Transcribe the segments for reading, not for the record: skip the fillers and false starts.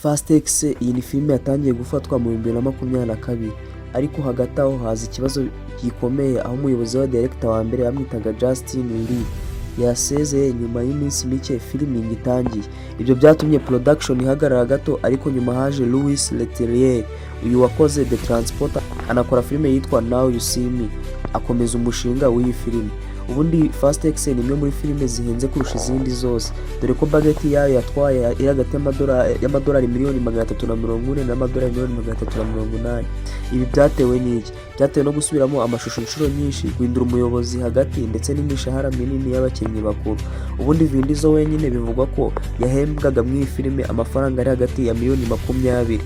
Fast X iyi ni filime yatangiye gufatwa mu 2022 ariko hagati aho haza ikibazo gikomeye aho umuyobozi wa director wa mbere yamwitaga Justin Lee yasezeye nyuma y'iminsi mike filming itangiye. Ibyo byatumye production ihagarara gato, ariko nyuma haje Louis Leterrier, uyu wakoze The Transporter, anakora filime yitwa Now You See Me, akomeza umushinga w'iyi filime. Ubundi Fast X ni imwe muri filime zihenze kurusha izindi zose, dore ko budget yayo yatwaye iri hagati y'amadolari miliyoni 340 n'amadolari miliyoni 380. Ibi byatewe n'iki? Byatewe no gusubiramo amashusho inshuro nyinshi, guhindura umuyobozi hagati, ndetse n'imishahara minini y'abakinnyi bakuru. Ubundi Vin Diesel wenyine bivugwa ko yahembwaga mu iyi filime amafaranga ari hagati ya miliyoni 20.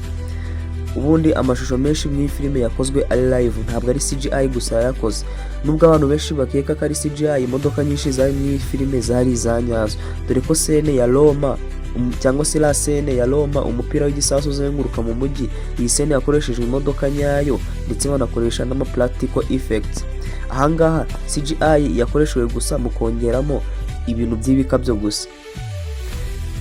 Ubundi amashusho menshi mu filime yakozwe ari live, ntabwo ari CGI gusa yakoze. Nubwo abantu benshi bakeka ko ari CGI, imodoka nyinshi zari mu filime zari izanyazo, dore ko scene ya Roma cyangwa se la scene ya Roma, umupira w'igisasu uzenguruka mu mujyi, iyi scene yakoreshejwe imodoka nyayo, ndetse banakoresha n'ama practical effects. Ahangaha CGI yakoreshejwe gusa mu kongeramo ibintu by'ibikabyo gusa.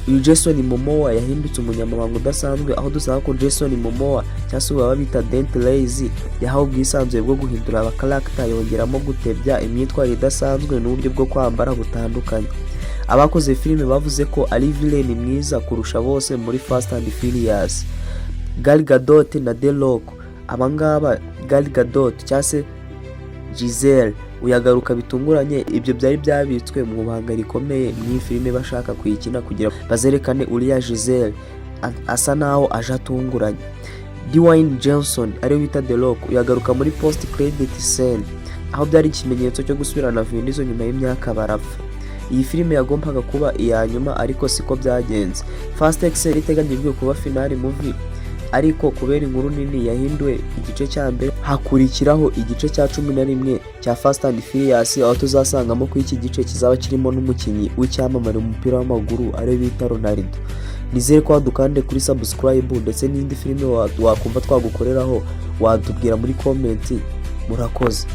Uyu Jason Momoa yahindutse umunyamabanga udasanzwe, aho dusanga ko Jason Momoa cyangwa baba bita Dent Lazy yahawe ubwisanzure bwo guhindura aba character, yongeramo gutebya imyitwarire idasanzwe n'uburyo bwo kwambara butandukanye. Abakoze filime bavuze ko ari villain mwiza kurusha bose muri Fast and Furious. Gal Gadot na The Rock, abangaba Gal Gadot cyangwa se Giselle uyagaruka bitunguranye. Ibyo byari byabitswe mu banga rikomeye mu filime bashaka kuyikina kugira bazerekane uriya Giselle asa naho aje atunguranye. Dwayne Johnson ari wita The Rock uyagaruka muri post credit scene, aho byari ikimenyetso cyo gusubirana Vin Diesel nyuma y'imyaka barapfa. Iyi filime yagombaga kuba iya nyuma, ariko siko byagenze. Fast X iteganyijwe kuba finale movie, ariko kubera inkuru nini yahinduwe igice cya mbere, hakurikiraho igice cya 11 cya Fast and Furious, aho tuzasangamo ko iki gice kizaba kirimo n'umukinnyi w'icyamamare mu mupira w'amaguru ari bita Ronaldo. Nizere ko wadukande kuri subscribe, ndetse n'indi filime wakumva twagukoreraho wadubwira muri comment. Murakoze.